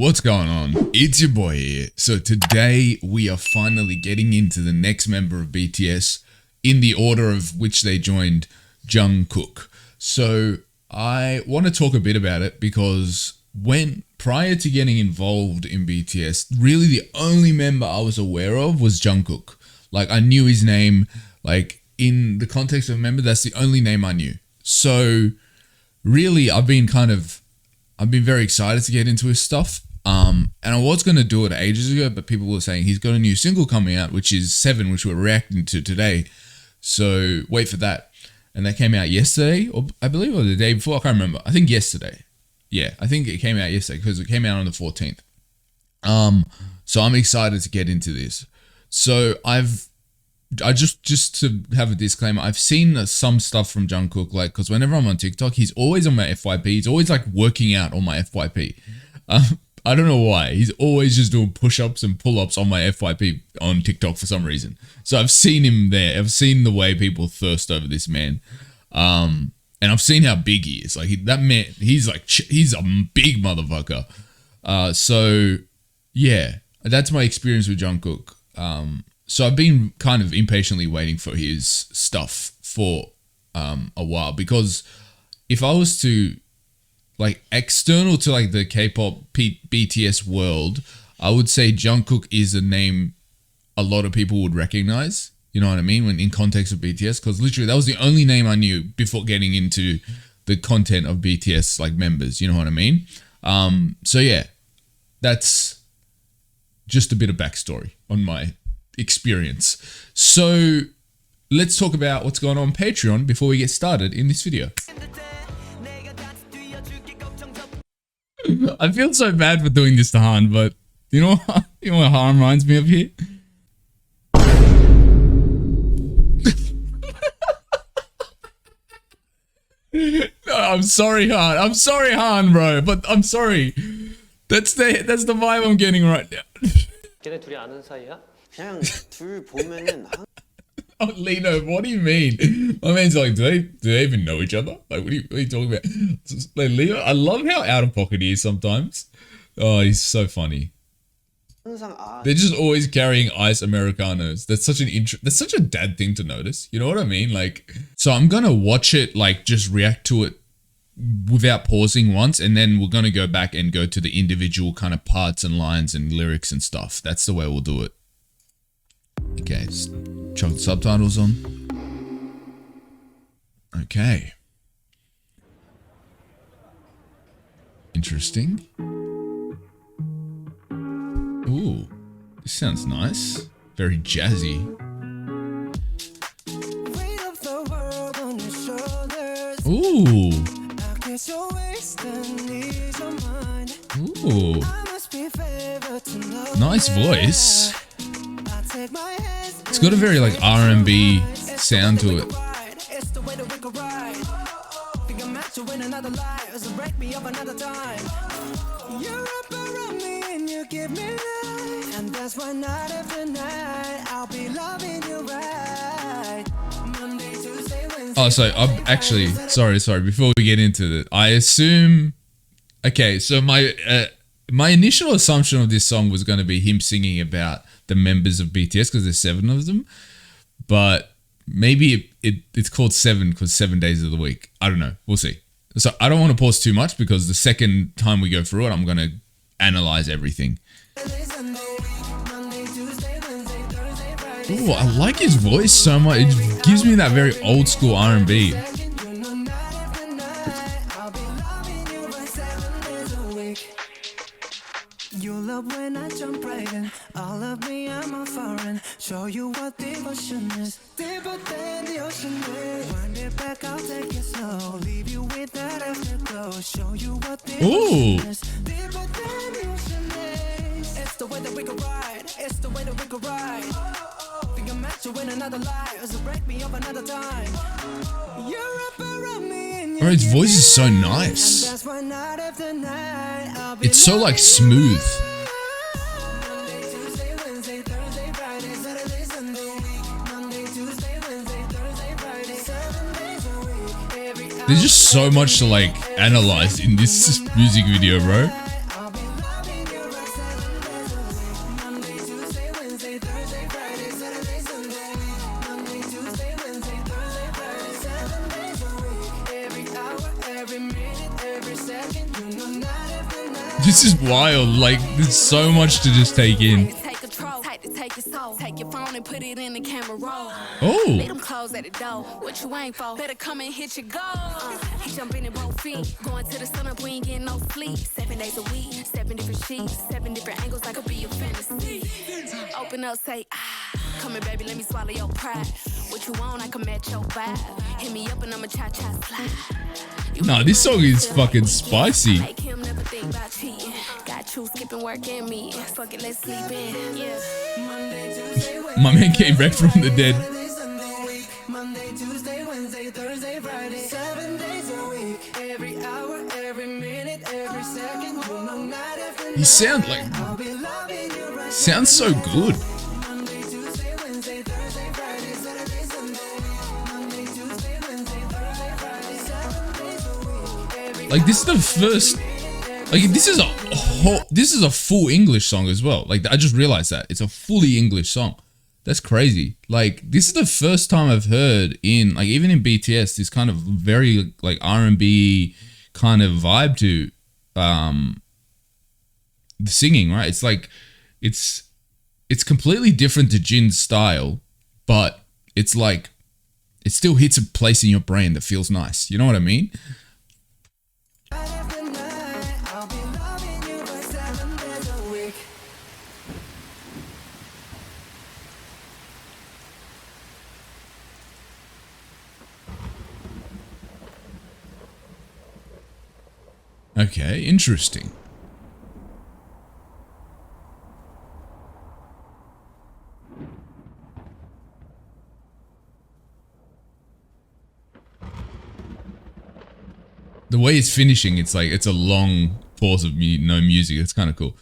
What's going on? It's your boy here. So today we are finally getting into the next member of BTS in the order of which they joined, Jungkook. So I want to talk a bit about it because prior to getting involved in BTS, really the only member I was aware of was Jungkook. Like I knew his name, like in the context of a member, that's the only name I knew. So really I've been very excited to get into his stuff. And I was going to do it ages ago, but people were saying he's got a new single coming out, which is 7, which we're reacting to today. So wait for that. And that came out yesterday, or I believe, or the day before. I can't remember. I think yesterday. Yeah, I think it came out yesterday because it came out on the 14th. So I'm excited to get into this. So I just to have a disclaimer, I've seen some stuff from Jungkook, like, because whenever I'm on TikTok, he's always on my FYP. He's always like working out on my FYP. I don't know why. He's always just doing push-ups and pull-ups on my FYP on TikTok for some reason. So I've seen him there. I've seen the way people thirst over this man. And I've seen how big he is. Like that man, he's a big motherfucker. So yeah, that's my experience with Jungkook. So I've been kind of impatiently waiting for his stuff for a while, because if I was to, like, external to like the K-pop BTS world, I would say Jungkook is a name a lot of people would recognize. You know what I mean? When in context of BTS, because literally that was the only name I knew before getting into the content of BTS, like, members. You know what I mean? So yeah, that's just a bit of backstory on my experience. So let's talk about what's going on Patreon before we get started in this video. I feel so bad for doing this to Han, but you know what Han reminds me of here? No, I'm sorry, Han. I'm sorry, Han, bro. But I'm sorry. That's the vibe I'm getting right now. 걔네 둘이 아는 사이야? 그냥 둘 보면은 Oh, Lino, what do you mean? My man's like, do they even know each other? Like, what are you talking about? Like, Leo, I love how out of pocket he is sometimes. Oh, he's so funny. They're just always carrying ice Americanos. That's such a dad thing to notice. You know what I mean? Like, so I'm gonna watch it, like, just react to it without pausing once, and then we're gonna go back and go to the individual kind of parts and lines and lyrics and stuff. That's the way we'll do it. Okay, chuck the subtitles on. Okay. Interesting. Ooh, this sounds nice. Very jazzy. Ooh. Ooh. Nice voice. It's got a very like R&B sound to it. Oh, so I'm actually sorry. Before we get into it, I assume. Okay, so my initial assumption of this song was going to be him singing about the members of BTS because there's 7 of them, but maybe it's called 7 because 7 days of the week. I don't know. We'll see. So I don't want to pause too much because the second time we go through it, I'm going to analyze everything. Ooh, I like his voice so much. It gives me that very old school R&B. You love when I jump right in. All of me, I'm a foreign. Show you what devotion is. Deeper than the ocean is. Wind it back, I'll take it slow. Leave you with that afterglow. Show you what devotion is. Deeper than the ocean is. It's the way that we could ride. It's the way that we could ride. Think I'm meant to win another life. So break me up another time. You're up around me and Bro, his voice is so nice. It's so like smooth. There's just so much to like analyze in this music video, bro. This is wild. Like, there's so much to just take in. Take your phone and put it in the camera roll. Oh. Leave them clothes at the door. What you ain't for? Better come and hit your goal. He jumping in both feet. Going to the sun up, we ain't getting no sleep. 7 days a week, 7 different sheets, 7 different angles, that could be your fantasy. Open up, say, come here, baby, let me swallow your pride. What you want, I can match your vibe. Hit me up and I'ma cha-cha slide. Nah, this song is fucking spicy. Make him never think about cheating. Got you skipping work and me. Fuck it, let's sleep in. Yeah. My man came back from the dead. Monday, Tuesday, Wednesday, Thursday, Friday, 7 days a week. Every hour, every minute, every second. You know, night after He sounds like sounds so good. Monday, Tuesday, Wednesday, Thursday, Friday, Saturday, Sunday. Monday, Tuesday, Wednesday, Thursday, Friday, 7 days a week. Every Like, this is the first. Like, this is a full English song as well. Like, I just realized that it's a fully English song. That's crazy. Like, this is the first time I've heard in, like, even in BTS, this kind of very like R&B kind of vibe to the singing, right? It's like it's completely different to Jin's style, but it's like it still hits a place in your brain that feels nice. You know what I mean? after night, I'll be loving you for 7 days a week. Okay, interesting. The way it's finishing, it's like it's a long pause of no music. It's kind of cool.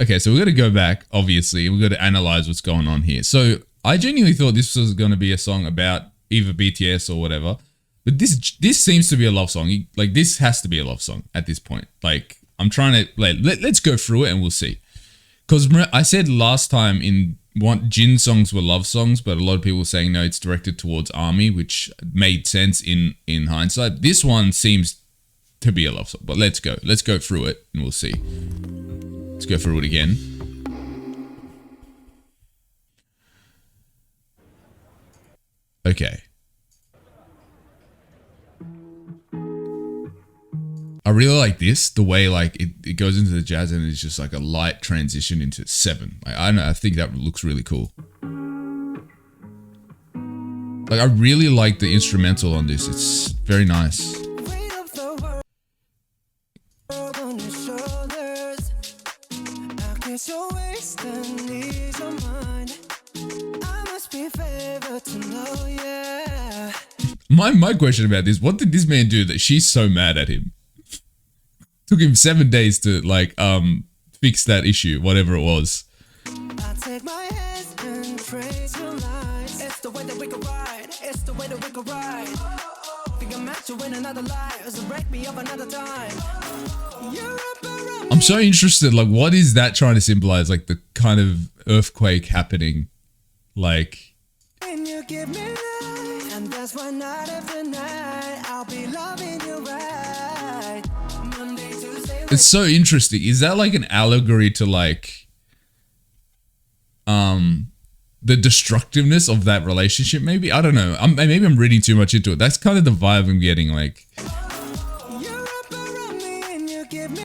Okay, so we're gonna go back. Obviously, we're gonna analyze what's going on here. So I genuinely thought this was gonna be a song about either BTS or whatever, but this seems to be a love song. Like, this has to be a love song at this point. Like, I'm trying to let's go through it and we'll see. Because I said last time Jin songs were love songs, but a lot of people were saying no, it's directed towards ARMY, which made sense in hindsight. This one seems to be a love song, but let's go through it and we'll see. Let's go through it again. Okay. I really like this, the way like it goes into the jazz and it's just like a light transition into 7. Like, I don't know, I think that looks really cool. Like, I really like the instrumental on this. It's very nice. Weight of the world on your shoulders. I kiss your waist and ease your mind. I must be favored to know, yeah. My question about this, what did this man do that she's so mad at him? Took him 7 days to like fix that issue, whatever it was. I take my hands and trace your lines. It's the way that we can ride. It's the way that we can ride. Think I'm meant to win another life, so break me up another time. You're up around I'm so interested, like, what is that trying to symbolize? Like, the kind of earthquake happening, like. and you give me life, and that's why night after night I'll be loving you right. Monday, Tuesday, It's so interesting. Is that like an allegory to like the destructiveness of that relationship? Maybe, I don't know. Maybe I'm reading too much into it. That's kind of the vibe I'm getting. Like you're up around me and you give me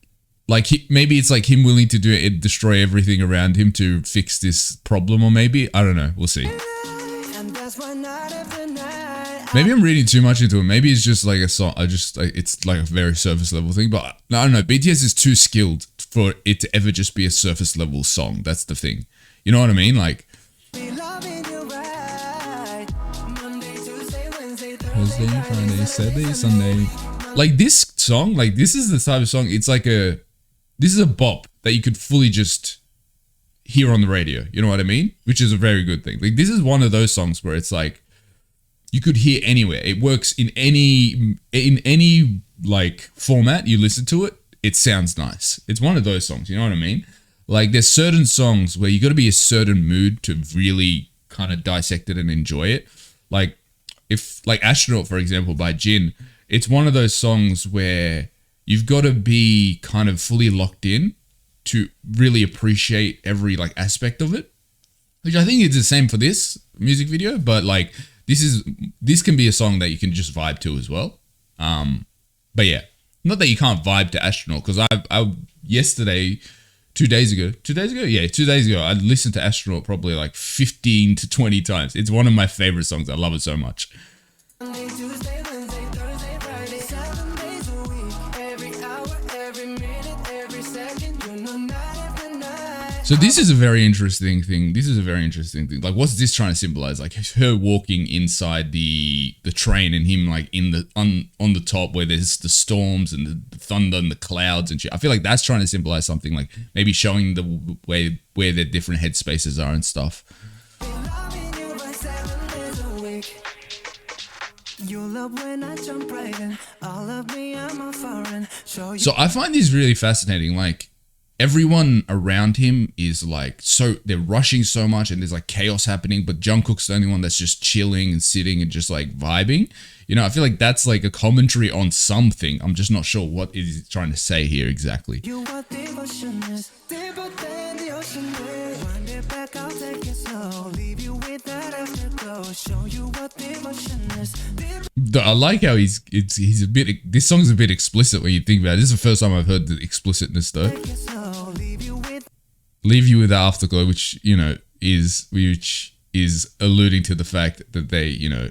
maybe it's like him willing to do it, destroy everything around him to fix this problem, or maybe I don't know. We'll see. life, and that's why night after night Maybe I'm reading too much into it. Maybe it's just like a song. It's like a very surface level thing. But I don't know. BTS is too skilled for it to ever just be a surface level song. That's the thing. You know what I mean? Like be loving you right. Monday, Tuesday, Wednesday, Thursday, Friday, Saturday, Sunday. Like this song, like this is the type of song. It's like this is a bop that you could fully just hear on the radio. You know what I mean? Which is a very good thing. Like, this is one of those songs where it's like you could hear anywhere. It works in any like format you listen to it. It sounds nice. It's one of those songs. You know what I mean? Like, there's certain songs where you got to be a certain mood to really kind of dissect it and enjoy it. Like, if like Astronaut, for example, by Jin, it's one of those songs where you've got to be kind of fully locked in to really appreciate every like aspect of it, which I think is the same for this music video. But like this can be a song that you can just vibe to as well. But yeah, not that you can't vibe to Astronaut, because I yesterday, 2 days ago, I listened to Astronaut probably like 15 to 20 times. It's one of my favorite songs. I love it so much. Monday, Tuesday, Wednesday, Thursday, Friday, 7 days a week. Every hour, every minute, every second, you know, night after night. So this is a very interesting thing. Like, what's this trying to symbolize? Like her walking inside the train and him like in the on the top where there's the storms and the thunder and the clouds and shit. I feel like that's trying to symbolize something, like maybe showing the way where their different headspaces are and stuff. Loving you by 7 days a week. You love when I jump right in. All of me, I'm a foreign. Show you. So I find this really fascinating. Like everyone around him is like, so they're rushing so much and there's like chaos happening, but Jungkook's the only one that's just chilling and sitting and just like vibing. You know, I feel like that's like a commentary on something. I'm just not sure what it is trying to say here exactly. You what devotion is, deeper than the ocean is. Wind it back, I'll take it slow. Leave you with that afterglow. Show you what devotion is. I like how he's a bit, this song's a bit explicit when you think about it. This is the first time I've heard the explicitness though. Take it slow. Leave you with the afterglow, which, you know, is alluding to the fact that they, you know,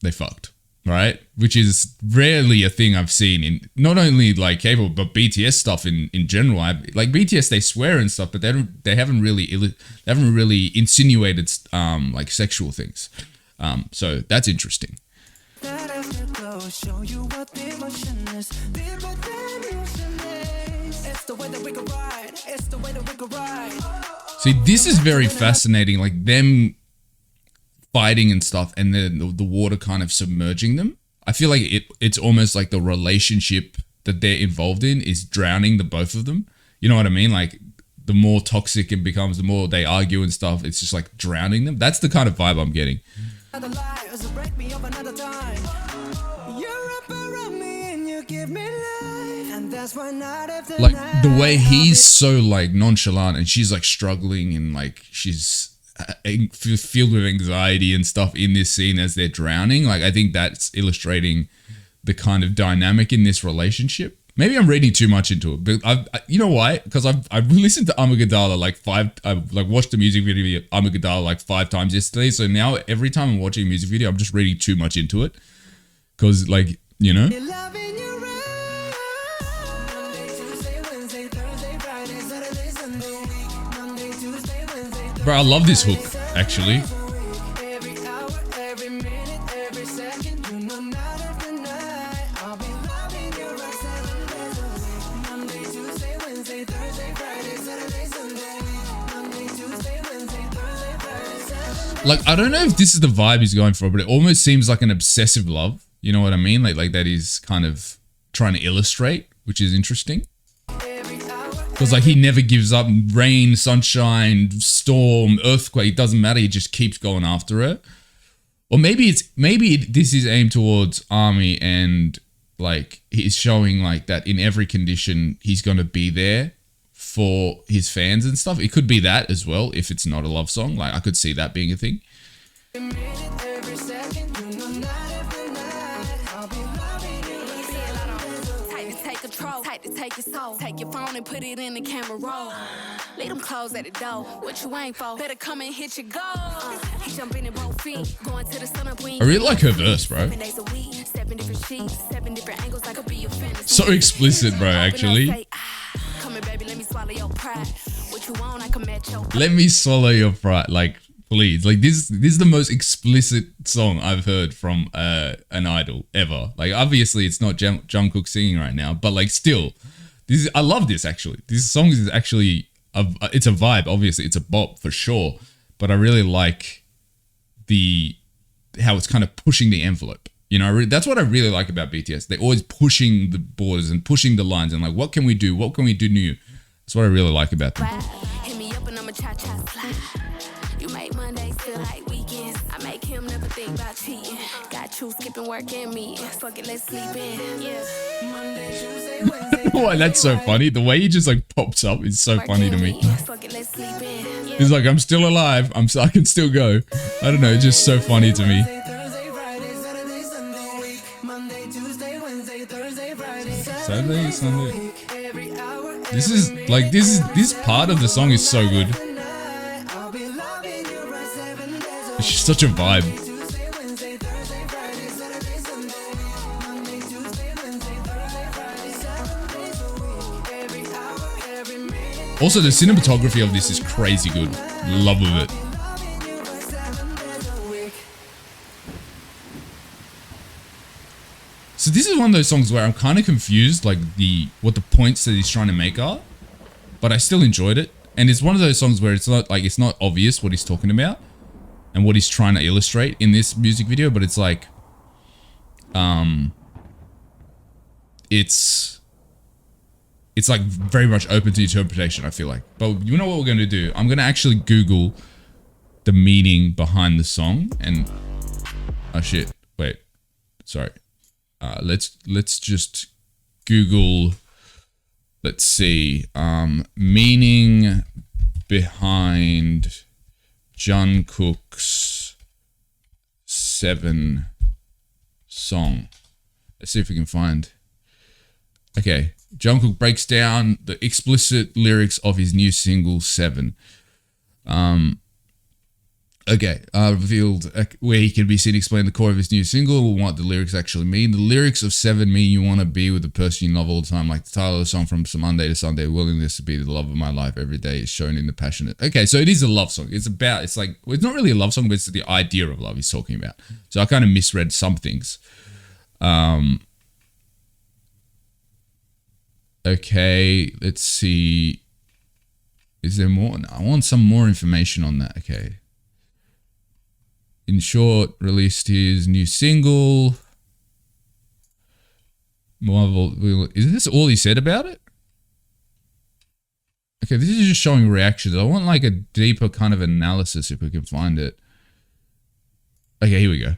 they fucked, right? Which is rarely a thing I've seen in not only like K-pop but BTS stuff in general. Like BTS, they swear and stuff, but they haven't really insinuated like sexual things. So that's interesting. That afterglow. Show you what devotion is. Deeper than the ocean is. It's the way that we can ride. It's the way that we can ride. See, this is very fascinating, like them fighting and stuff and then the water kind of submerging them. I feel like it's almost like the relationship that they're involved in is drowning the both of them. You know what I mean? Like the more toxic it becomes, the more they argue and stuff, it's just like drowning them. That's the kind of vibe I'm getting. Another lie, so break me up another time. You're up around me and you give me life. And that's why night after Like night, the way he's so like nonchalant and she's like struggling and like she's filled with anxiety and stuff in this scene as they're drowning. Like I think that's illustrating the kind of dynamic in this relationship. Maybe I'm reading too much into it, but you know why? Because I've listened to Amygdala like I've like watched the music video Amygdala like 5 times yesterday. So now every time I'm watching a music video, I'm just reading too much into it. Because like, you know. you're loving you right. Monday, Tuesday, Wednesday, Thursday, Friday, Saturday, Sunday. Monday, Tuesday, Wednesday, Bro, I love this hook actually. every hour, every minute, every second, you know, night after night. I'll be loving you right 7 days a week. Monday, Tuesday, Wednesday, Thursday, Friday, Saturday, Sunday. Monday, Tuesday, Wednesday, Thursday, Friday, Saturday. Like I don't know if this is the vibe he's going for, but it almost seems like an obsessive love. You know what I mean? Like that he's kind of trying to illustrate, which is interesting. Because like he never gives up. Rain, sunshine, storm, earthquake, doesn't matter. He just keeps going after her. Or maybe this is aimed towards Army and like he's showing like that in every condition he's going to be there for his fans and stuff. It could be that as well if it's not a love song. Like I could see that being a thing. Every second, you know, night after night. I'll be loving you right 7 days a week. Tight to take control, tight to take your soul. Take your phone and put it in the camera roll. Leave them clothes at the door. What you ain't for? Better come and hit your goal. He jumping in both feet, going to the sun up. I really like her verse, bro. 7 days a week, 7 different sheets, 7 different angles. I could be your fantasy. So explicit, bro, actually. Say, come here, baby, let me swallow your pride. What you want, I can match your. Let me swallow your pride. Like, please. Like, this is the most explicit song I've heard from an idol ever. Like, obviously, it's not Jungkook singing right now, but like, still, I love this actually. This song is actually, it's a vibe. Obviously, it's a bop for sure, but I really like how it's kind of pushing the envelope. You know, that's what I really like about BTS. They're always pushing the borders and pushing the lines and like, what can we do? What can we do new? That's what I really like about them. Hit me up and I'ma cha-cha slide. You make Mondays feel like weekends. I make him never think about cheating. Got you skipping work and me. Fuck it, let's sleep in. Yeah. Monday, Tuesday, Wednesday. Why, that's so funny. The way he just like pops up is so funny to me. Fuck it, let's sleep in. Yeah. He's like, I'm still alive. I can still go. I don't know. It's just so funny to me. Thursday, Friday, Saturday, Sunday, week. Monday, Tuesday, Wednesday, Thursday, Friday, Saturday, Sunday. every hour, This is like this part of the song is so good. I'll be loving you right 7 days a It's just such a vibe. Tuesday, Wednesday, Thursday, Friday, Saturday, Sunday, Monday, Tuesday, Wednesday, Thursday, Friday, 7 days a week, every hour, every minute, Also, the cinematography of this is crazy good. Love of it. loving you right 7 days a week. So this is one of those songs where I'm kind of confused, like what the points that he's trying to make are, but I still enjoyed it. And it's one of those songs where it's not obvious what he's talking about and what he's trying to illustrate in this music video, but it's like, it's like very much open to interpretation, I feel like. But you know what we're going to do? I'm going to actually Google the meaning behind the song and, oh shit, wait, sorry. Let's just Google, let's see, meaning behind Jungkook's 7 song. Let's see if we can find. Okay, Jungkook breaks down the explicit lyrics of his new single 7. Okay, revealed where he can be seen explain the core of his new single, what the lyrics actually mean. The lyrics of 7 mean you want to be with the person you love all the time, like the title of the song from Monday to Sunday, willingness to be the love of my life every day is shown in the passionate. Okay, so it is a love song. It's like, well, it's not really a love song, but it's the idea of love he's talking about. So I kind of misread some things. Okay, let's see. Is there more? No, I want some more information on that. Okay. In short, released his new single. Marvel. Is this all he said about it? Okay, this is just showing reactions. I want like a deeper kind of analysis if we can find it. Okay, here we go.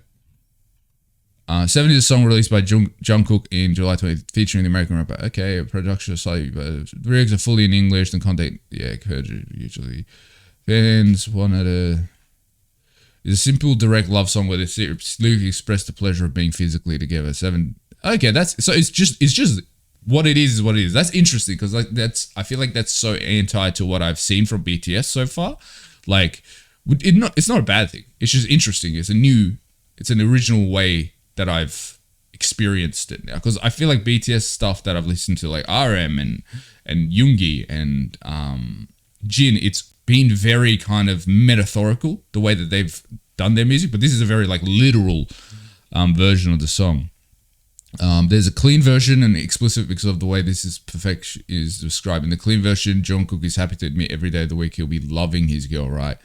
7 is a song released by Jungkook in July 20th, featuring the American rapper. Okay, a production slightly, but the lyrics are fully in English. The content, yeah, usually fans wanted a. It's a simple, direct love song where they lyrically express the pleasure of being physically together. 7. Okay, that's so. It's just what it is what it is. That's interesting because like I feel like that's so anti to what I've seen from BTS so far. Like, it's not a bad thing. It's just interesting. It's an original way that I've experienced it now. Because I feel like BTS stuff that I've listened to, like RM and Yoongi and Jin, it's been very kind of metaphorical the way that they've done their music, but this is a very like literal version of the song. There's a clean version and explicit because of the way this is described. In the clean version, Jungkook is happy to admit every day of the week he'll be loving his girl, right?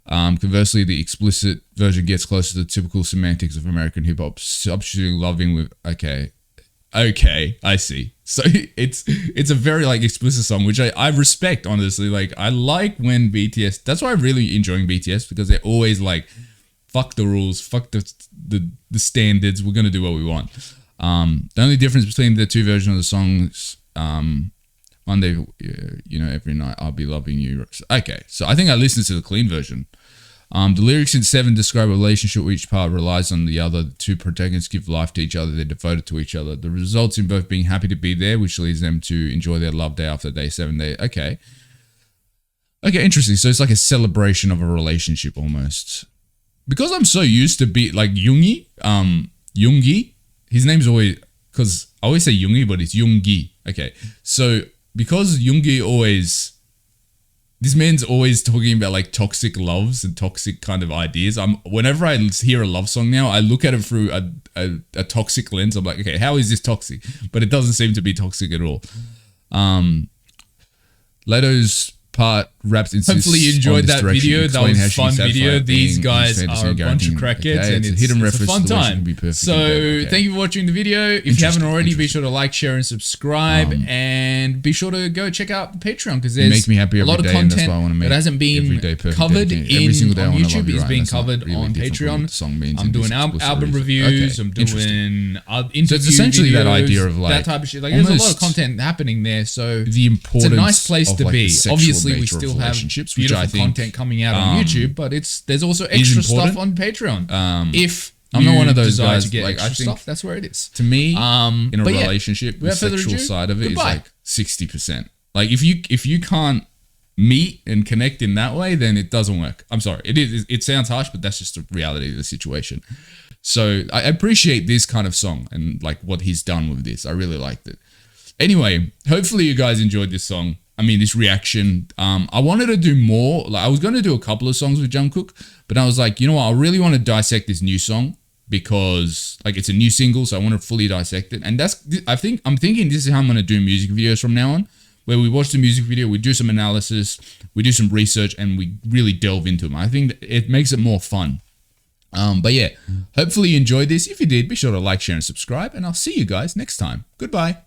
Conversely, the explicit version gets closer to the typical semantics of American hip hop, substituting loving with okay, I see. So it's a very like explicit song, which I respect, honestly. Like I like when BTS, that's why I'm really enjoying BTS, because they're always like, fuck the rules, fuck the standards, we're gonna do what we want. The only difference between the two versions of the songs, Monday, every night I'll be loving you. Okay, so I think I listened to the clean version. The lyrics in 7 describe a relationship where each part relies on the other. The two protagonists give life to each other. They're devoted to each other. The results in both being happy to be there, which leads them to enjoy their love day after day 7. Okay, interesting. So it's like a celebration of a relationship almost. Because I'm so used to be like Yoongi, his name's always, because I always say Yoongi, but it's Yoongi. Okay, so because Yoongi this man's always talking about like toxic loves and toxic kind of ideas. Whenever I hear a love song now, I look at it through a toxic lens. I'm like, okay, how is this toxic? But it doesn't seem to be toxic at all. Latto's part raps into Hopefully you enjoyed that video. That was a fun video. These guys are a bunch of crackheads, and it's a fun time. So thank you for watching the video. If you haven't already, be sure to like, share, and subscribe, and be sure to go check out the Patreon because there's a lot of content that hasn't been covered on YouTube. Is being covered on Patreon. I'm doing album reviews. I'm doing interview so it's essentially videos, that idea of like that type of shit. Like there's a lot of content happening there, so the importance. It's a nice place to be. Obviously, we still still have relationships, beautiful which I think, content coming out on YouTube, but there's also extra stuff on Patreon. If I'm not one of those guys to get like I think stuff, that's where it is. To me, in a relationship, the without further sexual ado, side of it is goodbye. like 60%. Like if you can't meet and connect in that way, then it doesn't work. I'm sorry. It sounds harsh, but that's just the reality of the situation. So I appreciate this kind of song and like what he's done with this. I really liked it. Anyway, hopefully you guys enjoyed this song. I mean, this reaction. I wanted to do more. Like I was going to do a couple of songs with Jungkook, but I was like, you know what? I really want to dissect this new song because like it's a new single, so I want to fully dissect it. And I'm thinking this is how I'm going to do music videos from now on, where we watch the music video, we do some analysis, we do some research, and we really delve into them. I think it makes it more fun. But yeah, hopefully you enjoyed this. If you did, be sure to like, share, and subscribe, and I'll see you guys next time. Goodbye.